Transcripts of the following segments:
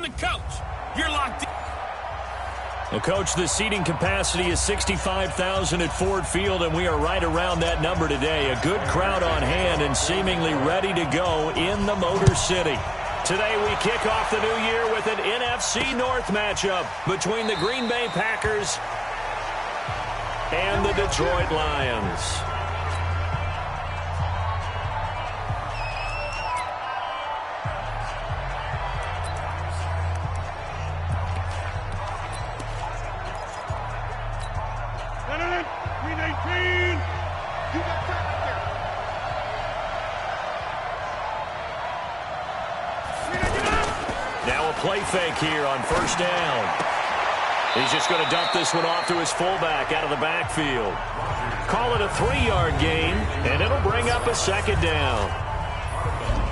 the coach. You're locked in. Well, Coach, the seating capacity is 65,000 at Ford Field, and we are right around that number today. A good crowd on hand and seemingly ready to go in the Motor City. Today we kick off the new year with an NFC North matchup between the Green Bay Packers and the Detroit Lions. Now a play fake here on first down. He's just going to dump this one off to his fullback out of the backfield. Call it a 3-yard gain, and it'll bring up a second down.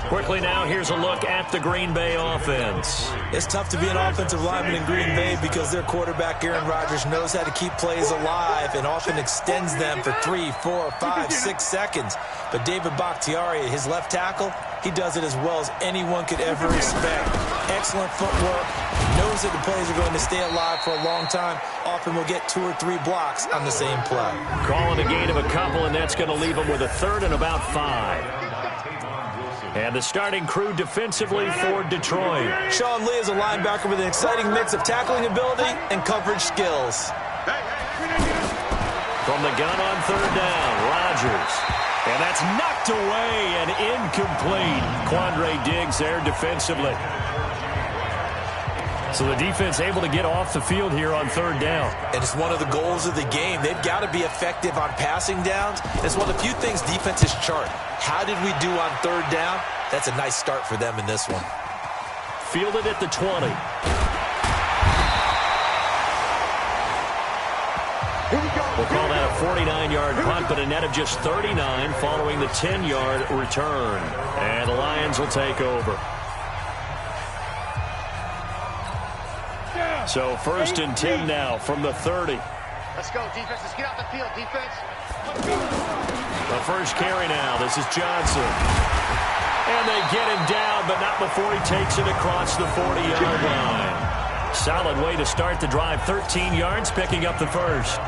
Quickly now, here's a look at the Green Bay offense. It's tough to be an offensive lineman in Green Bay because their quarterback, Aaron Rodgers, knows how to keep plays alive and often extends them for 3, 4, 5, 6 seconds. But David Bakhtiari, his left tackle, he does it as well as anyone could ever expect. Excellent footwork, knows that the plays are going to stay alive for a long time. Often will get 2 or 3 blocks on the same play. Calling a gain of a couple, and that's going to leave him with a third and about 5. And the starting crew defensively for Detroit. Sean Lee is a linebacker with an exciting mix of tackling ability and coverage skills. From the gun on third down, Rodgers. And that's knocked away and incomplete. Quandre Diggs there defensively. So the defense able to get off the field here on third down. And it's one of the goals of the game. They've got to be effective on passing downs. It's one of the few things defenses chart. How did we do on third down? That's a nice start for them in this one. Fielded at the 20. We'll call that a 49-yard punt, but a net of just 39 following the 10-yard return. And the Lions will take over. So first and 10 now from the 30. Let's go, defense. Let's get out the field, defense. The first carry now. This is Johnson. And they get him down, but not before he takes it across the 40-yard line. Solid way to start the drive. 13 yards, picking up the first.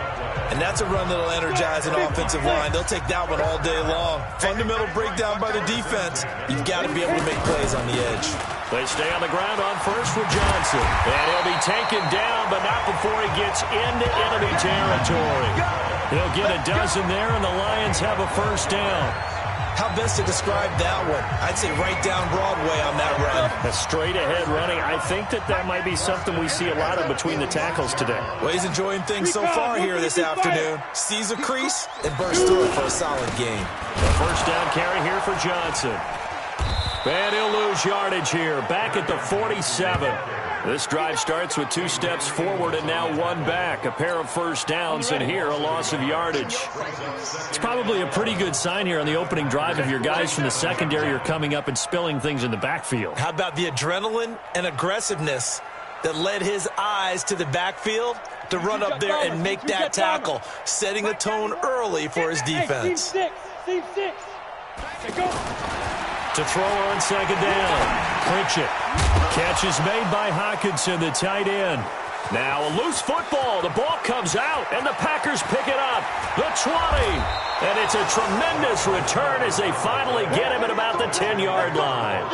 And that's a run that'll energize an offensive line. They'll take that one all day long. Fundamental breakdown by the defense. You've got to be able to make plays on the edge. They stay on the ground on first with Johnson. And he'll be taken down, but not before he gets into enemy territory. He'll get a dozen there, and the Lions have a first down. How best to describe that one? I'd say right down Broadway on that run. A straight-ahead running. I think that might be something we see a lot of between the tackles today. Well, he's enjoying things so far here this afternoon. Sees a crease and bursts through it for a solid gain. The first down carry here for Johnson. And he'll lose yardage here. Back at the 47. This drive starts with 2 steps forward and now 1 back. A pair of first downs, and here a loss of yardage. It's probably a pretty good sign here on the opening drive if your guys from the secondary are coming up and spilling things in the backfield. How about the adrenaline and aggressiveness that led his eyes to the backfield to run up there and make that tackle, setting a tone early for his defense. To throw on second down. Pritchett. Catch is made by Hockenson, the tight end. Now a loose football. The ball comes out, and the Packers pick it up. The 20. And it's a tremendous return as they finally get him at about the 10-yard line.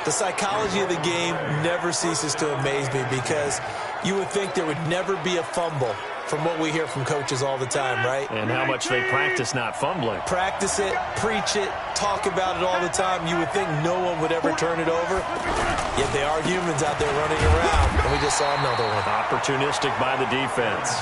The psychology of the game never ceases to amaze me because you would think there would never be a fumble from what we hear from coaches all the time, right? And how much they practice not fumbling. Practice it, preach it, talk about it all the time. You would think no one would ever turn it over. Yet they are humans out there running around, and we just saw another one. Opportunistic by the defense.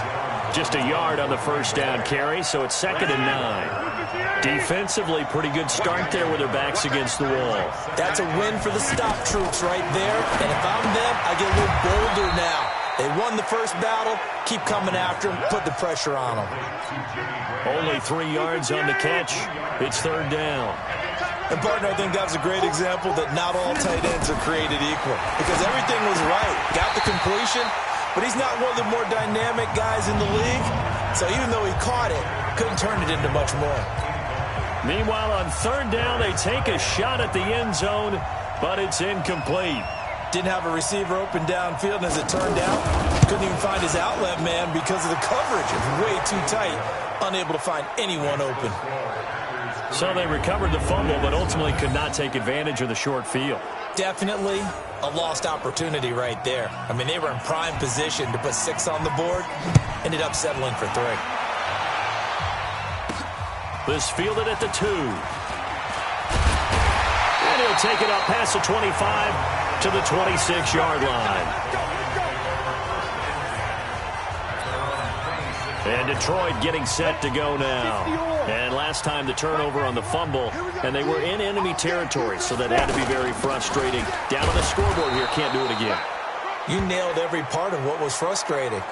Just a yard on the first down carry, so it's 2nd and 9. Defensively, pretty good start there with their backs against the wall. That's a win for the stop troops right there. And if I'm them, I get a little bolder now. They won the first battle. Keep coming after them. Put the pressure on them. Only 3 yards on the catch. It's 3rd down. And, partner, I think that was a great example that not all tight ends are created equal. Because everything was right. Got the completion, but he's not one of the more dynamic guys in the league. So even though he caught it, couldn't turn it into much more. Meanwhile, on 3rd down, they take a shot at the end zone, but it's incomplete. Didn't have a receiver open downfield, and as it turned out, couldn't even find his outlet man because of the coverage. It's way too tight, unable to find anyone open. So they recovered the fumble, but ultimately could not take advantage of the short field. Definitely a lost opportunity right there. I mean, they were in prime position to put 6 on the board, ended up settling for 3. This fielded at the 2. And he'll take it up past the 25 to the 26-yard line. And Detroit getting set to go now. And last time the turnover on the fumble, and they were in enemy territory, so that had to be very frustrating. Down on the scoreboard here, can't do it again. You nailed every part of what was frustrating.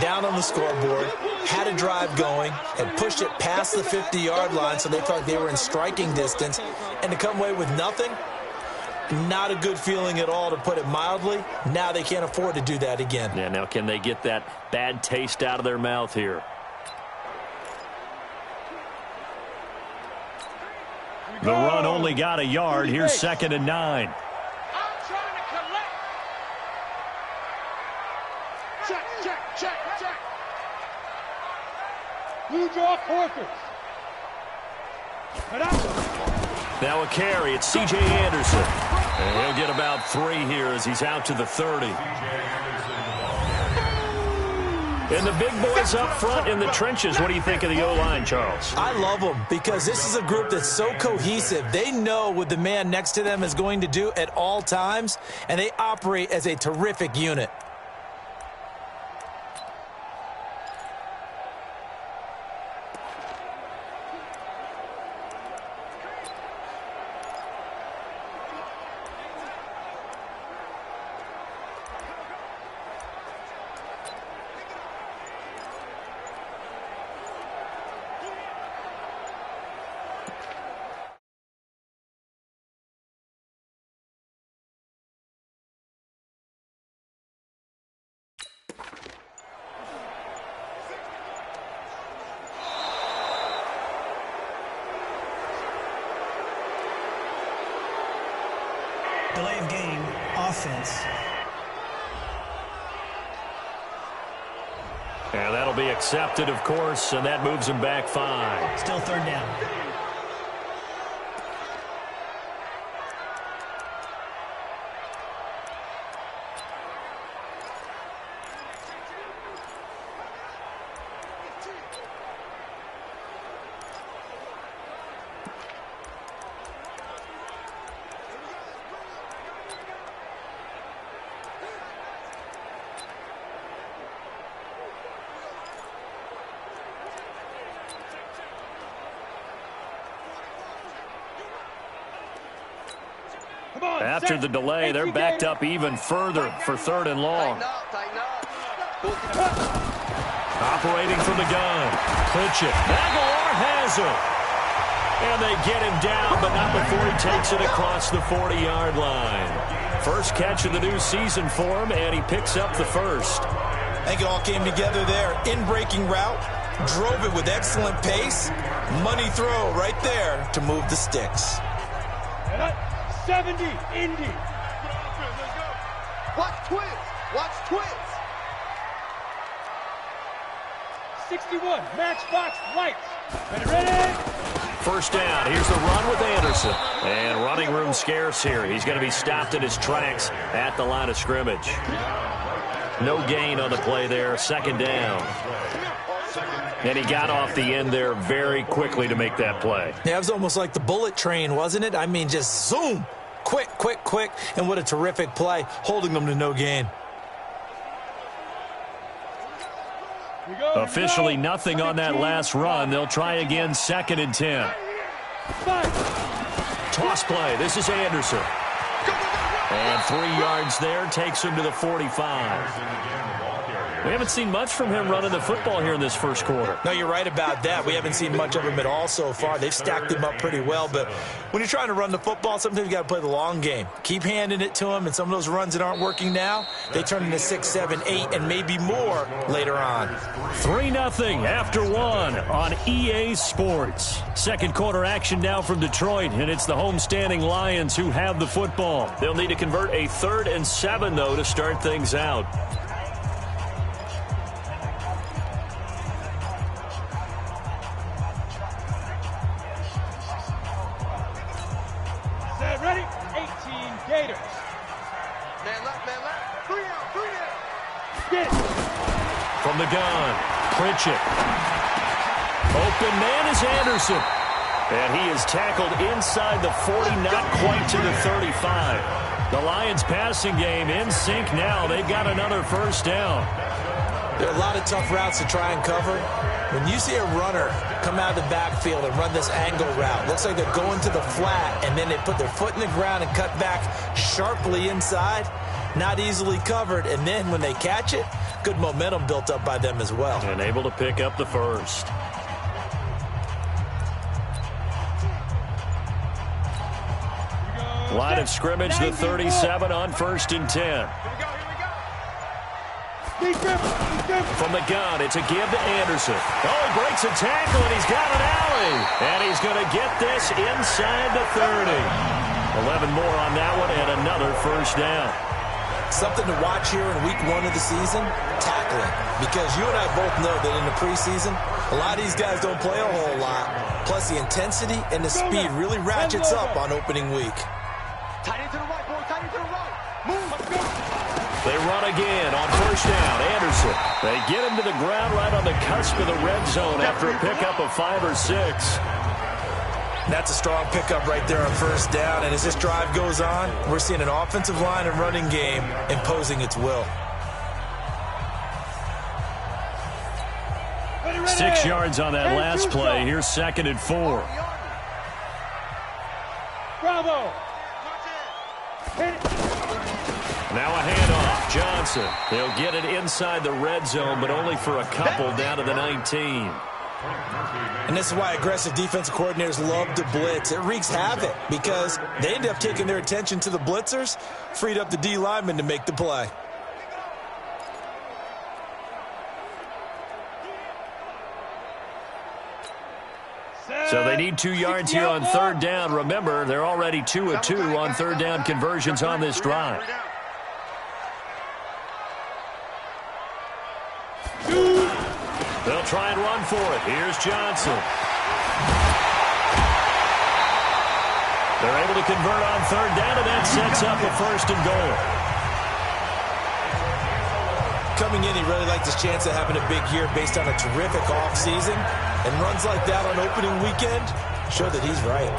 Down on the scoreboard, had a drive going, and pushed it past the 50-yard line so they felt like they were in striking distance, and to come away with nothing, not a good feeling at all, to put it mildly. Now they can't afford to do that again. Yeah, now can they get that bad taste out of their mouth here? The run only got a yard. Here's 2nd and 9. Check. Blue draw forfeit. Now a carry. It's C.J. Anderson. And he'll get about 3 here as he's out to the 30. And the big boys up front in the trenches. What do you think of the O-line, Charles? I love them because this is a group that's so cohesive. They know what the man next to them is going to do at all times, and they operate as a terrific unit. Delay of game, offense. And that'll be accepted, of course, and that moves him back 5. Still 3rd down. After the delay, they're backed up even further for 3rd and long. Operating from the gun. Clinch it. Aguilar has him. And they get him down, but not before he takes it across the 40-yard line. First catch of the new season for him, and he picks up the 1st. I think it all came together there. In-breaking route. Drove it with excellent pace. Money throw right there to move the sticks. 70, Indy. Watch twins. 61, matchbox lights. Ready? First down. Here's the run with Anderson. And running room scarce here. He's going to be stopped in his tracks at the line of scrimmage. No gain on the play there. 2nd down. And he got off the end there very quickly to make that play. Yeah, it was almost like the bullet train, wasn't it? I mean, just zoom. Quick. And what a terrific play, holding them to no gain. Officially nothing on that last run. They'll try again, 2nd and 10. Toss play. This is Anderson. And 3 yards there takes him to the 45. We haven't seen much from him running the football here in this first quarter. No, you're right about that. We haven't seen much of him at all so far. They've stacked him up pretty well, but when you're trying to run the football, sometimes you got to play the long game. Keep handing it to him, and some of those runs that aren't working now, they turn into 6, 7, 8, and maybe more later on. 3-0 after 1 on EA Sports. Second quarter action now from Detroit, and it's the homestanding Lions who have the football. They'll need to convert a 3rd and 7, though, to start things out. Set, ready? 18 Gators. Man left, man left. 3 out, 3 out. Get. From the gun, Pritchett. Open man is Anderson. And he is tackled inside the 40, not quite to the 35. The Lions passing game in sync now. They've got another first down. There are a lot of tough routes to try and cover. When you see a runner come out of the backfield and run this angle route, looks like they're going to the flat, and then they put their foot in the ground and cut back sharply inside. Not easily covered, and then when they catch it, good momentum built up by them as well. And able to pick up the first. Line of scrimmage, the 37 on 1st and 10. From the gun, it's a give to Anderson. Oh, he breaks a tackle, and he's got an alley. And he's going to get this inside the 30. 11 more on that one, and another first down. Something to watch here in week 1 of the season, tackling. Because you and I both know that in the preseason, a lot of these guys don't play a whole lot. Plus, the intensity and the speed really ratchets up on opening week. Tight end to the right, boy. Tight end to the right. Move. Let's go. They run again on first down. Anderson. They get him to the ground right on the cusp of the red zone after a pickup of 5 or 6. That's a strong pickup right there on first down. And as this drive goes on, we're seeing an offensive line and running game imposing its will. 6 yards on that last play. Here's 2nd and 4. Bravo. Now a handoff. Johnson. They'll get it inside the red zone, but only for a couple down to the 19. And this is why aggressive defensive coordinators love to blitz. It wreaks havoc because they end up taking their attention to the blitzers, freed up the D lineman to make the play. So they need 2 yards here on 3rd down. Remember, they're already 2 of 2 on 3rd down conversions on this drive. They'll try and run for it. Here's Johnson. They're able to convert on 3rd down, and that sets up a 1st and goal. Coming in, he really liked his chance of having a big year based on a terrific offseason. And runs like that on opening weekend show that he's right.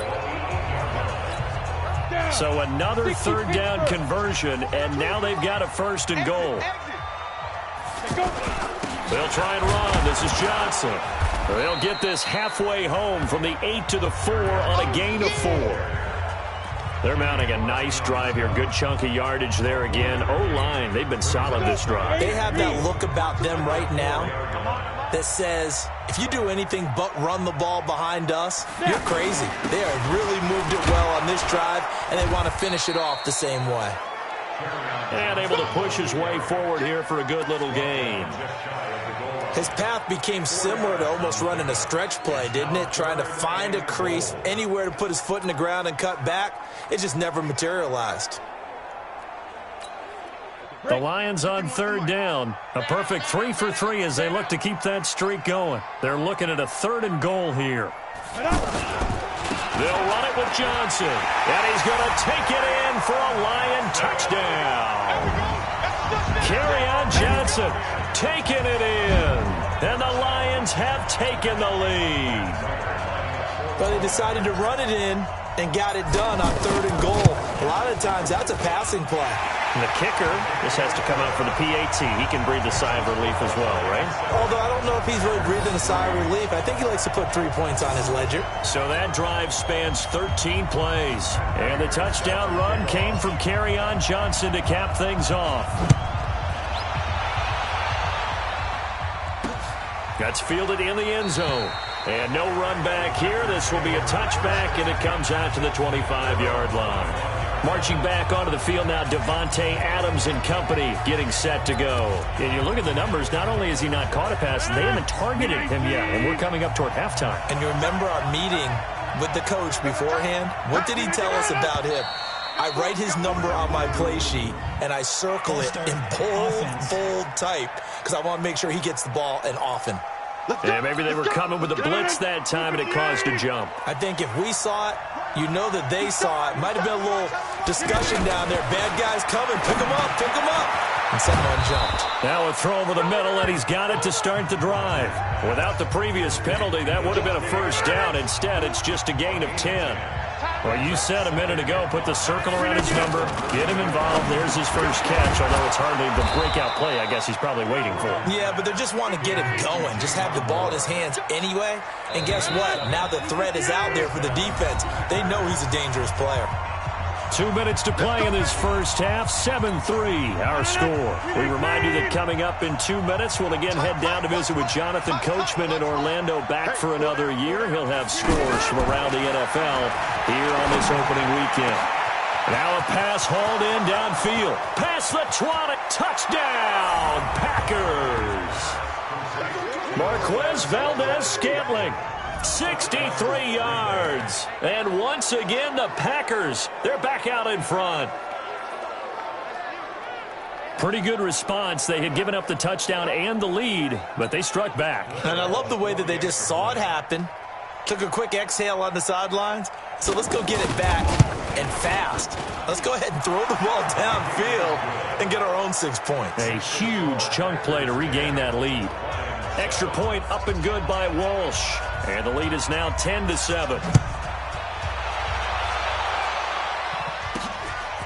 So another 3rd down conversion, and now they've got a 1st and goal. They'll try and run. This is Johnson. They'll get this halfway home from the 8 to the 4 on a gain of 4. They're mounting a nice drive here. Good chunk of yardage there again. O-line, they've been solid this drive. They have that look about them right now that says, if you do anything but run the ball behind us, you're crazy. They have really moved it well on this drive, and they want to finish it off the same way. And able to push his way forward here for a good little gain. His path became similar to almost running a stretch play, didn't it? Trying to find a crease, anywhere to put his foot in the ground and cut back. It just never materialized. The Lions on 3rd down. A perfect 3 for 3 as they look to keep that streak going. They're looking at a 3rd and goal here. They'll run it with Johnson. And he's going to take it in for a Lion touchdown. Kerryon Johnson taking it in. And the Lions have taken the lead. But they decided to run it in and got it done on 3rd and goal. A lot of times that's a passing play. And the kicker, this has to come out for the PAT. He can breathe a sigh of relief as well, right? Although I don't know if he's really breathing a sigh of relief. I think he likes to put 3 points on his ledger. So that drive spans 13 plays. And the touchdown run came from Kerryon Johnson to cap things off. That's fielded in the end zone. And no run back here. This will be a touchback, and it comes out to the 25-yard line. Marching back onto the field now, Devontae Adams and company getting set to go. And you look at the numbers, not only has he not caught a pass, they haven't targeted him yet, and we're coming up toward halftime. And you remember our meeting with the coach beforehand? What did he tell us about him? I write his number on my play sheet, and I circle it in bold type because I want to make sure he gets the ball and often. Yeah, maybe they were coming with a blitz that time, and it caused a jump. I think if we saw it, you know that they saw it. Might have been a little discussion down there. Bad guys coming. Pick them up. Pick them up. And someone jumped. Now a throw over the middle, and he's got it to start the drive. Without the previous penalty, that would have been a first down. Instead, it's just a gain of 10. Well, you said a minute ago, put the circle around his number, get him involved. There's his first catch, although it's hardly the breakout play I guess he's probably waiting for. Yeah, but they just want to get him going. Just have the ball in his hands anyway. And guess what? Now the threat is out there for the defense. They know he's a dangerous player. 2 minutes to play in this first half. 7-3 our score. We remind you that coming up in 2 minutes, we'll again head down to visit with Jonathan Coachman in Orlando, back for another year. He'll have scores from around the NFL here on this opening weekend. Now a pass hauled in downfield. Past the 20. Touchdown, Packers. Marquez Valdez-Scantling. 63 yards. And once again, the Packers, they're back out in front. Pretty good response. They had given up the touchdown and the lead, but they struck back. And I love the way that they just saw it happen. Took a quick exhale on the sidelines. So let's go get it back and fast. Let's go ahead and throw the ball downfield and get our own 6 points. A huge chunk play to regain that lead. Extra point up and good by Walsh. And the lead is now 10-7.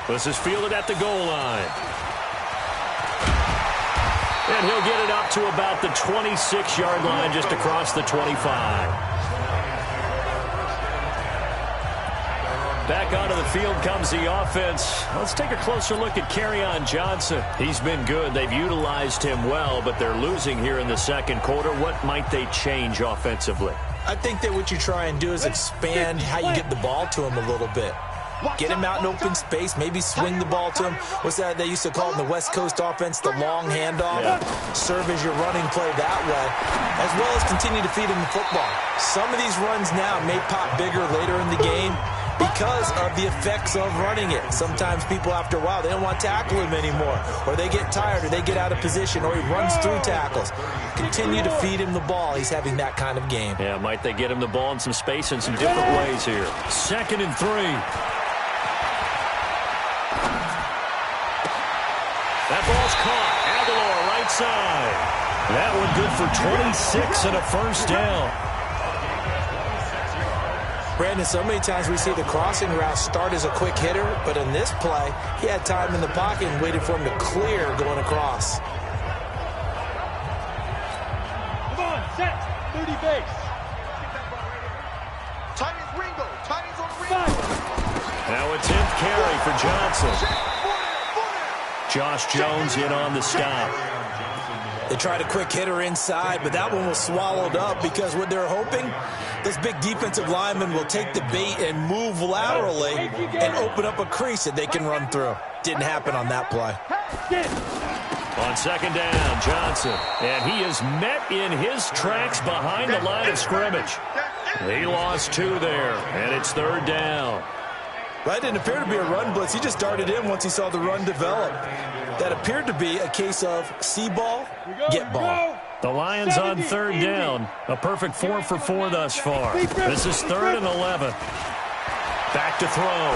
This is fielded at the goal line. And he'll get it up to about the 26-yard line, just across the 25. Back onto the field comes the offense. Let's take a closer look at Kerryon Johnson. He's been good. They've utilized him well, but they're losing here in the second quarter. What might they change offensively? I think that what you try and do is expand how you get the ball to him a little bit. Get him out in open space, maybe swing the ball to him. What's that they used to call in the West Coast offense, the long handoff? Yeah. Serve as your running play that way, as well as continue to feed him the football. Some of these runs now may pop bigger later in the game because of the effects of running it. Sometimes people, after a while, they don't want to tackle him anymore, or they get tired, or they get out of position, or he runs through tackles. Continue to feed him the ball. He's having that kind of game. Yeah, might they get him the ball in some space in some different ways here. 2nd and 3. That ball's caught. Aguilar, right side. That one good for 26 and a first down. Brandon, so many times we see the crossing route start as a quick hitter, but in this play, he had time in the pocket and waited for him to clear going across. Come on, set, 30 base. Tight ends Ringo, tight ends on Ringo. Now a 10th carry for Johnson. Josh Jones in on the stop. They tried a quick hitter inside, but that one was swallowed up because what they're hoping, this big defensive lineman will take the bait and move laterally and open up a crease that they can run through. Didn't happen on that play. On 2nd down, Johnson. And he is met in his tracks behind the line of scrimmage. He lost 2 there, and it's 3rd down. That didn't appear to be a run blitz. He just darted in once he saw the run develop. That appered to be a case of see ball, get ball. The Lions on 3rd down. A perfect 4 for 4 thus far. This is 3rd and 11. Back to throw.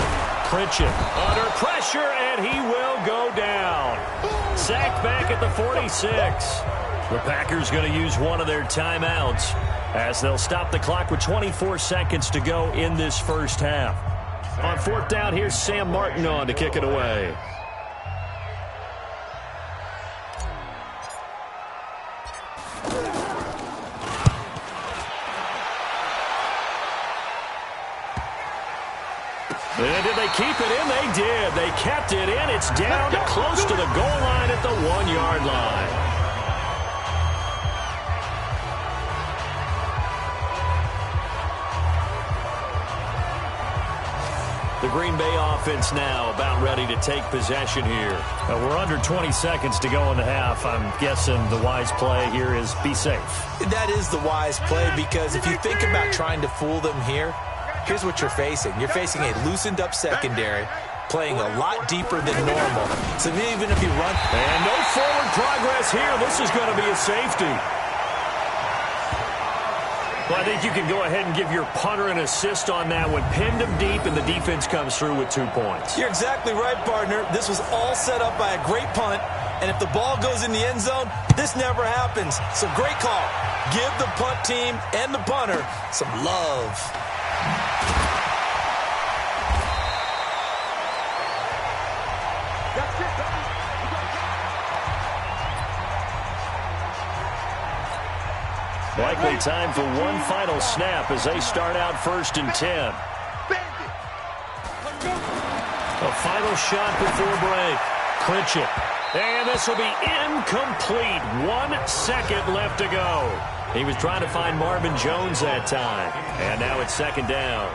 Pritchett under pressure, and he will go down. Sacked back at the 46. The Packers going to use one of their timeouts as they'll stop the clock with 24 seconds to go in this first half. On 4th down, here's Sam Martin on to kick it away. And did they keep it in? They did. They kept it in. It's down to close to the goal line at the 1-yard line. Green Bay offense now about ready to take possession here. We're under 20 seconds to go in the half. I'm guessing the wise play here is be safe. That is the wise play, because if you think about trying to fool them here, here's what you're facing. You're facing a loosened up secondary, playing a lot deeper than normal. So even if you run... And no forward progress here. This is going to be a safety. Well, I think you can go ahead and give your punter an assist on that one. Pinned him deep, and the defense comes through with 2 points. You're exactly right, partner. This was all set up by a great punt, and if the ball goes in the end zone, this never happens. So great call. Give the punt team and the punter some love. Likely time for one final snap as they start out 1st and 10. A final shot before break. Clinch it. And this will be incomplete. 1 second left to go. He was trying to find Marvin Jones that time. And now it's 2nd down.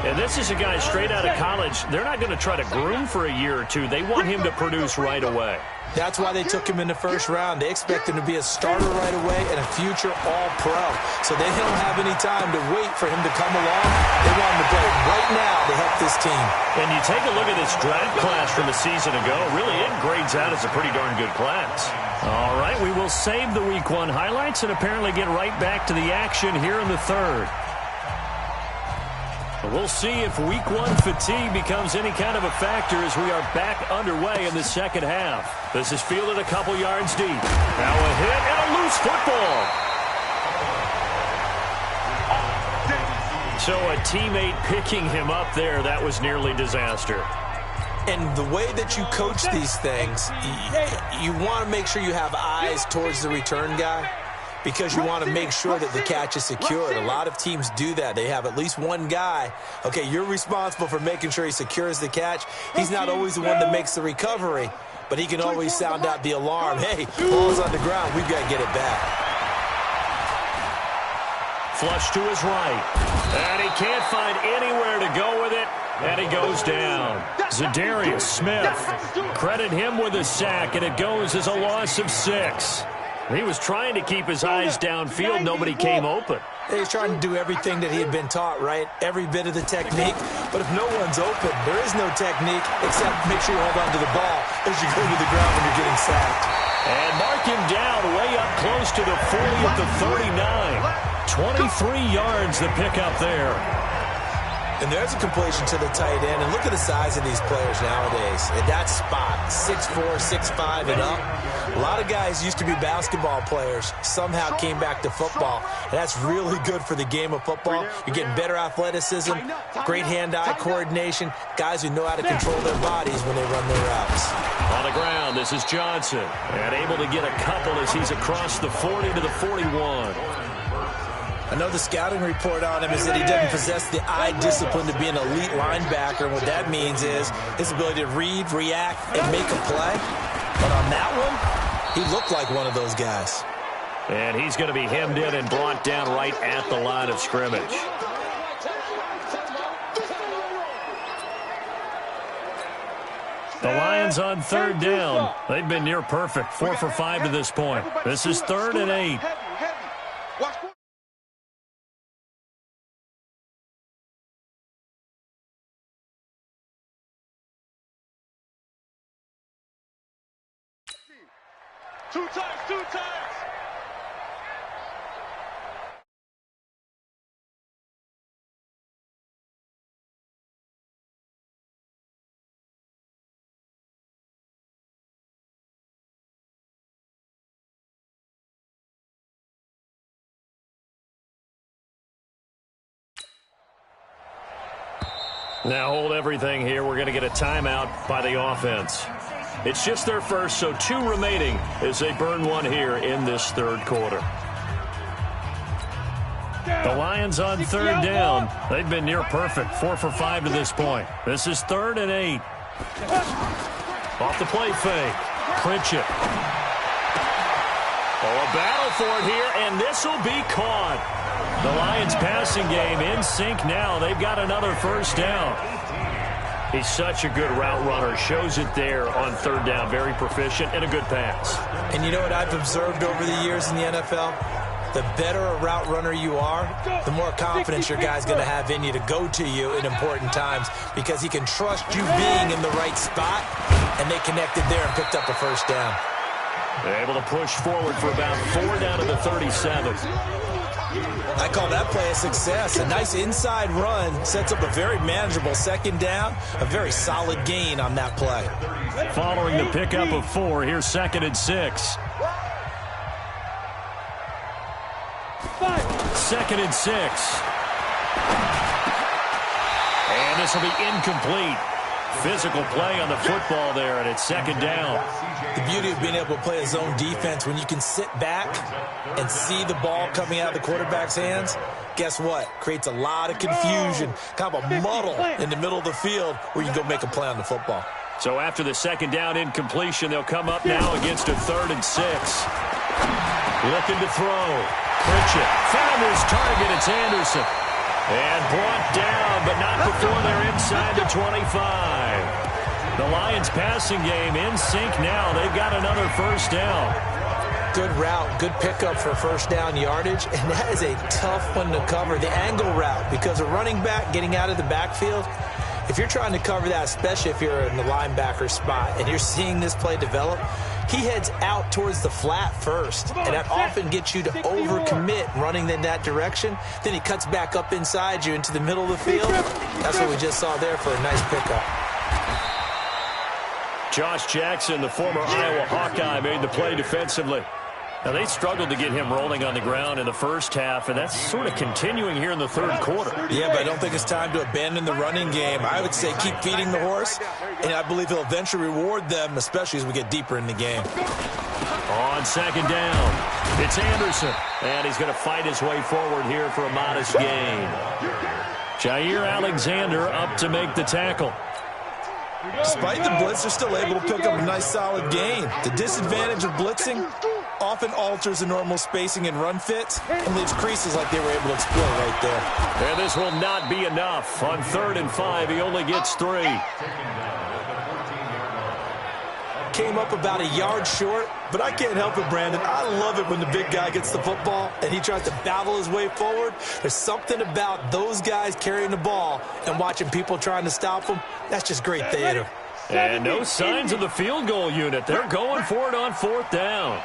And this is a guy straight out of college. They're not going to try to groom for a year or two. They want him to produce right away. That's why they took him in the 1st round. They expect him to be a starter right away and a future All-Pro. So they don't have any time to wait for him to come along. They want him to play right now to help this team. And you take a look at this draft class from a season ago. Really, it grades out as a pretty darn good class. All right, we will save the Week 1 highlights and apparently get right back to the action here in the 3rd. We'll see if Week 1 fatigue becomes any kind of a factor as we are back underway in the 2nd half. This is fielded a couple yards deep. Now a hit and a loose football. So a teammate picking him up there, that was nearly disaster. And the way that you coach these things, you want to make sure you have eyes towards the return guy, because you want to make sure that the catch is secured. A lot of teams do that. They have at least one guy. Okay, you're responsible for making sure he secures the catch. He's not always the one that makes the recovery, but he can always sound out the alarm. Hey, ball's on the ground. We've got to get it back. Flush to his right. And he can't find anywhere to go with it. And he goes down. Zadarius Smith. Credit him with a sack, and it goes as a loss of 6. He was trying to keep his eyes downfield. Nobody came open. He was trying to do everything that he had been taught, right? Every bit of the technique. But if no one's open, there is no technique except make sure you hold on to the ball as you go to the ground when you're getting sacked. And mark him down way up close to the 40 at the 39. 23 yards the pickup there. And there's a completion to the tight end. And look at the size of these players nowadays. At that spot, 6'4", 6'5", and up. A lot of guys used to be basketball players, somehow came back to football. And that's really good for the game of football. You're getting better athleticism, great hand-eye coordination, guys who know how to control their bodies when they run their routes. On the ground, this is Johnson. And able to get a couple as he's across the 40 to the 41. I know the scouting report on him is that he doesn't possess the eye discipline to be an elite linebacker. And what that means is his ability to read, react, and make a play. But on that one, he looked like one of those guys. And he's going to be hemmed in and brought down right at the line of scrimmage. The Lions on 3rd down. They've been near perfect, 4 for 5 to this point. This is 3rd and 8. Two times. Now hold everything here. We're going to get a timeout by the offense. It's just their first, so 2 remaining as they burn 1 here in this 3rd quarter. The Lions on 3rd down. They've been near perfect, 4 for 5 to this point. This is 3rd and 8. Off the play fake. Clinch it. Oh, a battle for it here, and this will be caught. The Lions passing game in sync now. They've got another 1st down. He's such a good route runner. Shows it there on third down. Very proficient and a good pass. And you know what I've observed over the years in the NFL? The better a route runner you are, the more confidence your guy's going to have in you to go to you in important times because he can trust you being in the right spot, and they connected there and picked up a first down. They're able to push forward for about 4 down to the 37. I call that play a success. A nice inside run sets up a very manageable second down, a very solid gain on that play. Following the pickup of 4, here's 2nd and 6. 2nd and 6. And this will be incomplete. Physical play on the football there, and it's 2nd down. The beauty of being able to play a zone defense when you can sit back and see the ball coming out of the quarterback's hands, guess what? Creates a lot of confusion, kind of a muddle in the middle of the field where you can go make a play on the football. So after the 2nd down incompletion, they'll come up now against a 3rd and 6. Looking to throw. Pritchett found his target. It's Anderson. And brought down, but not before they're inside the 25. The Lions passing game in sync now. They've got another first down. Good route, good pickup for first down yardage, and that is a tough one to cover. The angle route, because a running back getting out of the backfield, if you're trying to cover that, especially if you're in the linebacker spot and you're seeing this play develop, he heads out towards the flat first, and that often gets you to overcommit running in that direction. Then he cuts back up inside you into the middle of the field. That's what we just saw there for a nice pickup. Josh Jackson, the former Iowa Hawkeye, made the play defensively. Now, they struggled to get him rolling on the ground in the first half, and that's sort of continuing here in the third quarter. Yeah, but I don't think it's time to abandon the running game. I would say keep feeding the horse, and I believe he'll eventually reward them, especially as we get deeper in the game. On 2nd down, it's Anderson, and he's going to fight his way forward here for a modest gain. Jair Alexander up to make the tackle. Despite the blitz, they're still able to pick up a nice solid gain. The disadvantage of blitzing often alters the normal spacing and run fits and leaves creases like they were able to exploit right there. And this will not be enough. On 3rd and 5, he only gets 3. Came up about a yard short, but I can't help it, Brandon. I love it when the big guy gets the football and he tries to battle his way forward. There's something about those guys carrying the ball and watching people trying to stop them. That's just great theater. And no signs of the field goal unit. They're going for it on 4th down.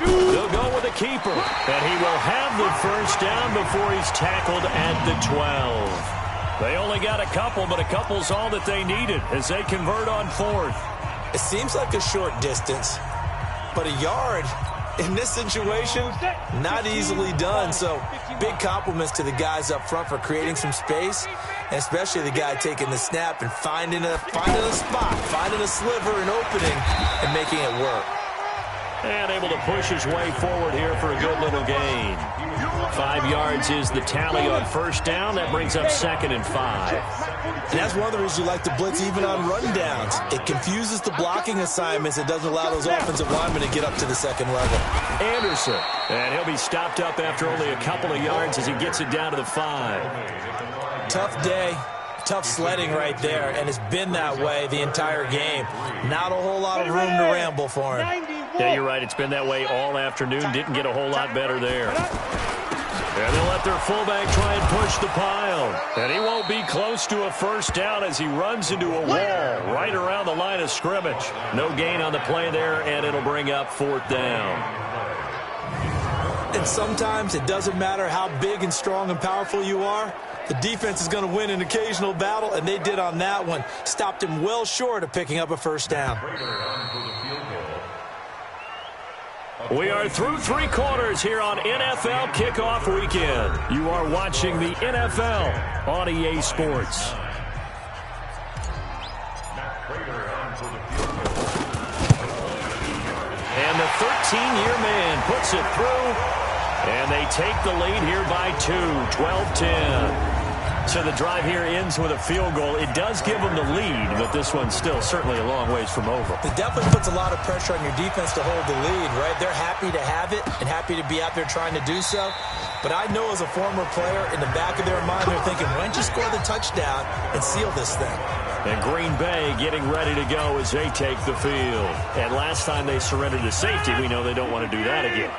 They'll go with a keeper, and he will have the first down before he's tackled at the 12. They only got a couple, but a couple's all that they needed as they convert on 4th. It seems like a short distance, but a yard in this situation, not easily done. So big compliments to the guys up front for creating some space, and especially the guy taking the snap and finding a spot, finding a sliver, an opening, and making it work. And able to push his way forward here for a good little gain. 5 yards is the tally on first down. That brings up 2nd and 5. And that's one of the reasons you like to blitz even on rundowns. It confuses the blocking assignments. It doesn't allow those offensive linemen to get up to the second level. Anderson. And he'll be stopped up after only a couple of yards as he gets it down to the 5. Tough day. Tough sledding right there, and it's been that way the entire game. Not a whole lot of room to ramble for him. Yeah, you're right. It's been that way all afternoon. Didn't get a whole lot better there. And they'll let their fullback try and push the pile. And he won't be close to a first down as he runs into a wall right around the line of scrimmage. No gain on the play there, and it'll bring up 4th down. And sometimes it doesn't matter how big and strong and powerful you are. The defense is going to win an occasional battle, and they did on that one. Stopped him well short of picking up a first down. We are through 3 quarters here on NFL Kickoff Weekend. You are watching the NFL on EA Sports. And the 13-year man puts it through, and they take the lead here by 2, 12-10. So the drive here ends with a field goal. It does give them the lead, but this one's still certainly a long ways from over. It definitely puts a lot of pressure on your defense to hold the lead, right? They're happy to have it and happy to be out there trying to do so. But I know as a former player, in the back of their mind, they're thinking, why don't you score the touchdown and seal this thing? And Green Bay getting ready to go as they take the field. And last time they surrendered to safety, we know they don't want to do that again.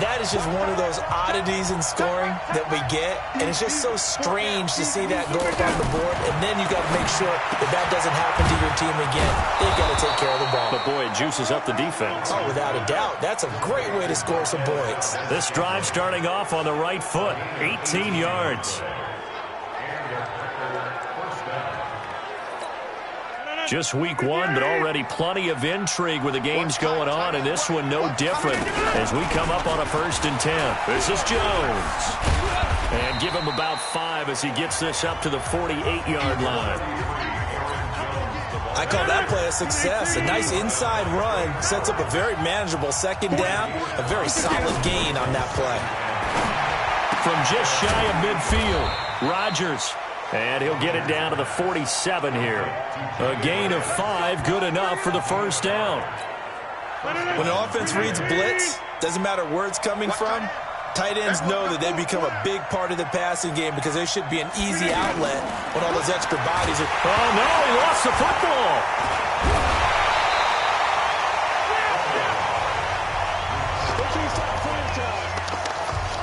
That is just one of those oddities in scoring that we get, and it's just so strange to see that go up on the board, and then you got to make sure that that doesn't happen to your team again. They've got to take care of the ball. But, boy, it juices up the defense. Oh, without a doubt. That's a great way to score some points. This drive starting off on the right foot, 18 yards. Just week one, but already plenty of intrigue with the games going on, and this one no different as we come up on a 1st and 10. This is Jones. And give him about 5 as he gets this up to the 48-yard line. I call that play a success. A nice inside run sets up a very manageable 2nd down, a very solid gain on that play. From just shy of midfield, Rodgers. And he'll get it down to the 47 here. A gain of 5, good enough for the 1st down. When an offense reads blitz, doesn't matter where it's coming from, tight ends know that they become a big part of the passing game because they should be an easy outlet when all those extra bodies are... Oh, no, he lost the football.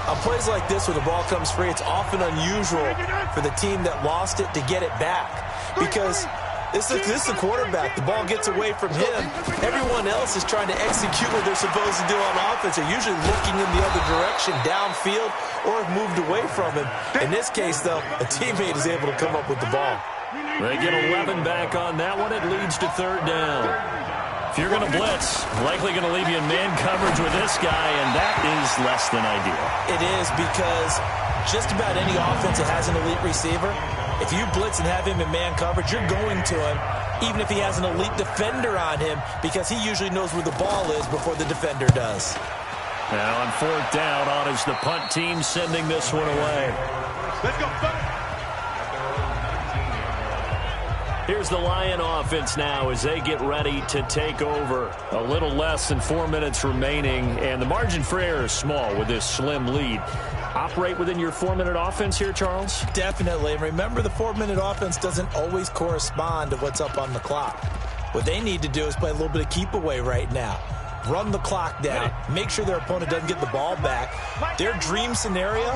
On plays like this where the ball comes free, it's often unusual for the team that lost it to get it back because this is the quarterback. The ball gets away from him. Everyone else is trying to execute what they're supposed to do on offense. They're usually looking in the other direction, downfield, or have moved away from him. In this case, though, a teammate is able to come up with the ball. They get 11 back on that one. It leads to 3rd down. If you're going to blitz, likely going to leave you in man coverage with this guy, and that is less than ideal. It is because just about any offense that has an elite receiver, if you blitz and have him in man coverage, you're going to him, even if he has an elite defender on him, because he usually knows where the ball is before the defender does. Now on 4th down, on is the punt team sending this one away. Let's go, Here's the Lion offense now as they get ready to take over. A little less than 4 minutes remaining, and the margin for error is small with this slim lead. Operate within your 4-minute offense here, Charles? Definitely. And remember, the 4-minute offense doesn't always correspond to what's up on the clock. What they need to do is play a little bit of keep away right now. Run the clock down. Make sure their opponent doesn't get the ball back. Their dream scenario,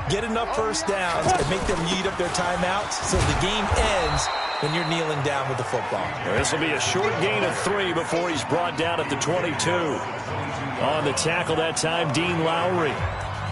get enough 1st downs and make them eat up their timeouts so the game ends when you're kneeling down with the football. This will be a short gain of 3 before he's brought down at the 22. On the tackle that time, Dean Lowry.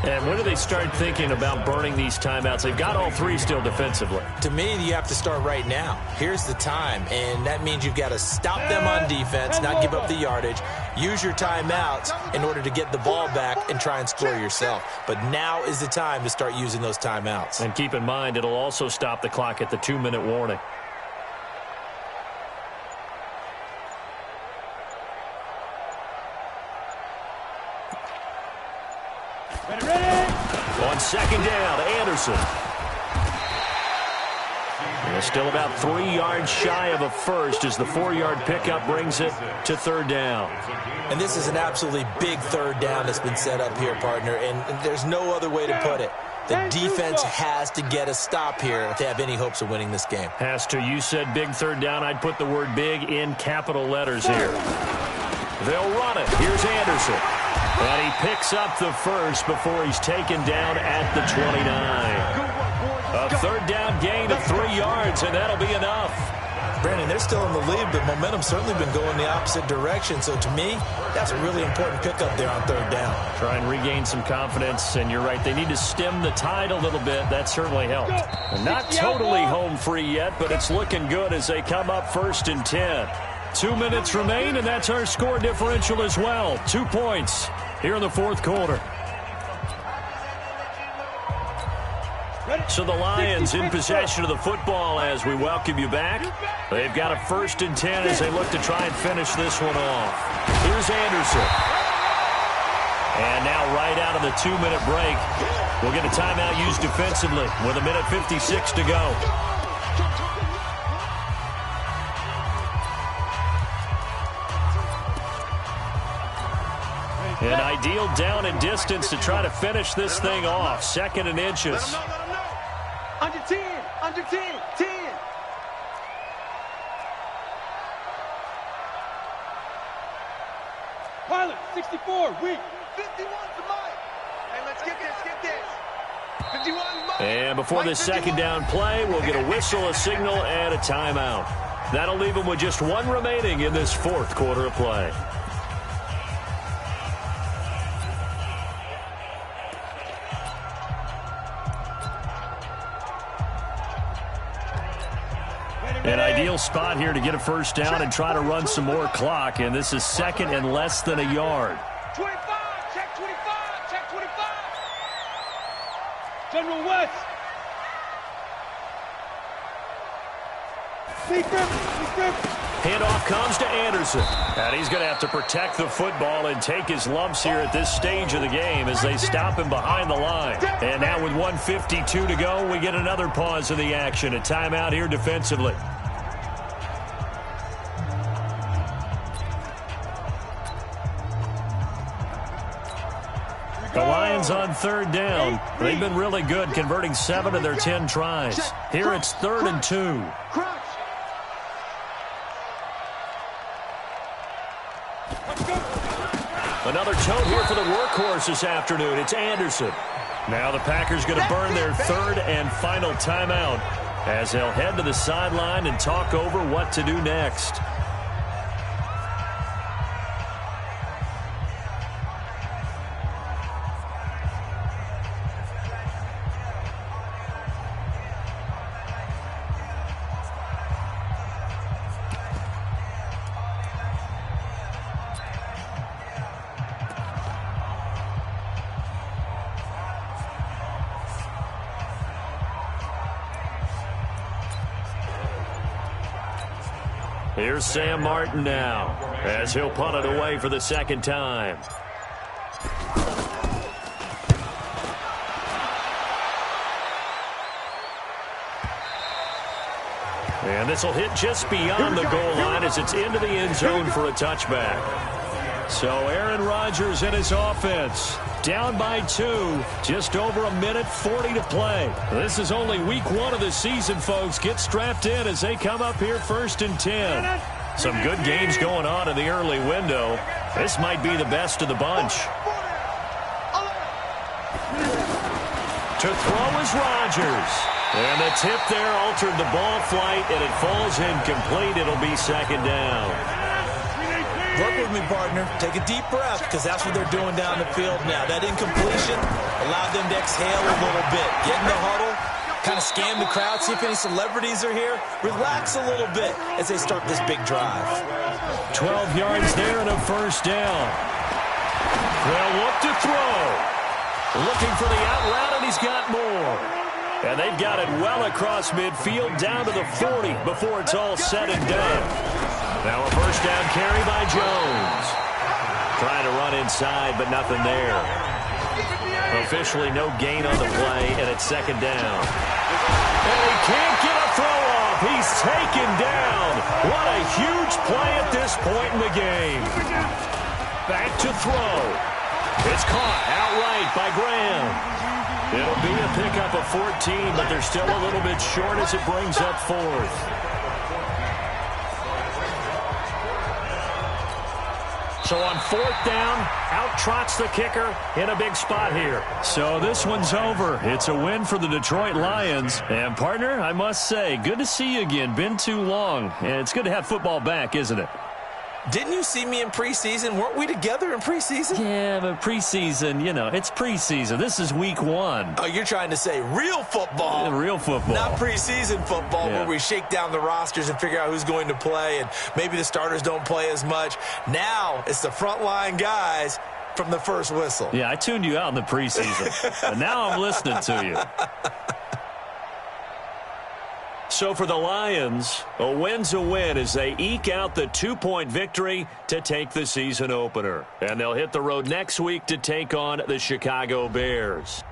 And when do they start thinking about burning these timeouts? They've got all 3 still defensively. To me, you have to start right now. Here's the time, and that means you've got to stop them on defense, not give up the yardage, use your timeouts in order to get the ball back and try and score yourself. But now is the time to start using those timeouts. And keep in mind, it'll also stop the clock at the 2-minute warning. On 2nd down, Anderson. And still about 3 yards shy of a 1st as the 4-yard pickup brings it to 3rd down. And this is an absolutely big 3rd down that's been set up here, partner, and there's no other way to put it. The defense has to get a stop here if they have any hopes of winning this game. Has to. You said big 3rd down. I'd put the word big in capital letters here. They'll run it. Here's Anderson. And he picks up the 1st before he's taken down at the 29. A 3rd down gain of 3 yards, and that'll be enough. Brandon, they're still in the lead, but momentum's certainly been going the opposite direction. So to me, that's a really important pickup there on 3rd down. Try and regain some confidence, and you're right. They need to stem the tide a little bit. That certainly helped. And not totally home free yet, but it's looking good as they come up 1st and 10. 2 minutes remain, and that's our score differential as well. 2 points here in the 4th quarter. So the Lions in possession of the football as we welcome you back. They've got a 1st and 10 as they look to try and finish this one off. Here's Anderson. And now right out of the 2-minute break, we'll get a timeout used defensively with 1:56 to go. An ideal down and distance to try to finish this thing off. 2nd and inches. Under 10, under 10, 10. 64, weak. 51 to Mike. Hey, let's get this. 51, Mike. And before this second down play, we'll get a whistle, a signal, and a timeout. That'll leave them with just one remaining in this fourth quarter of play. An ideal spot here to get a first down and try to run some more clock, and this is second and less than a yard. 25, check 25, check 25. General West. Handoff comes to Anderson. And he's going to have to protect the football and take his lumps here at this stage of the game as they stop him behind the line. And now with 1:52 to go, we get another pause in the action. A timeout here defensively. The Lions on third down. They've been really good, converting 7 of their 10 tries. Here it's 3rd and 2. Another tote here for the workhorse this afternoon. It's Anderson. Now the Packers going to burn their 3rd and final timeout as they'll head to the sideline and talk over what to do next. Here's Sam Martin now as he'll punt it away for the second time. And this will hit just beyond the goal line as it's into the end zone for a touchback. So Aaron Rodgers and his offense down by 2, just over 1:40 to play. This is only week 1 of the season, folks. Get strapped in as they come up here 1st and 10. Some good games going on in the early window. This might be the best of the bunch. To throw is Rodgers. And the tip there altered the ball flight, and it falls incomplete. It'll be second down. Work with me, partner. Take a deep breath, because that's what they're doing down the field now. That incompletion allowed them to exhale a little bit. Get in the huddle, kind of scan the crowd, see if any celebrities are here. Relax a little bit as they start this big drive. 12 yards there and a first down. They'll look to throw. Looking for the out route, and he's got more. And they've got it well across midfield, down to the 40 before it's all said and done. Now a first down carry by Jones. Trying to run inside, but nothing there. Officially no gain on the play, and it's second down. And he can't get a throw off. He's taken down. What a huge play at this point in the game. Back to throw. It's caught outright by Graham. It'll be a pickup of 14, but they're still a little bit short as it brings up 4th. So on 4th down, out trots the kicker in a big spot here. So this one's over. It's a win for the Detroit Lions. And, partner, I must say, good to see you again. Been too long. And it's good to have football back, isn't it? Didn't you see me in preseason? Weren't we together in preseason? Yeah, but preseason, you know, it's preseason. This is week 1. Oh, you're trying to say real football. Yeah, real football. Not preseason football where we shake down the rosters and figure out who's going to play, and maybe the starters don't play as much. Now it's the frontline guys from the first whistle. Yeah, I tuned you out in the preseason, but now I'm listening to you. So for the Lions, a win's a win as they eke out the 2-point victory to take the season opener. And they'll hit the road next week to take on the Chicago Bears.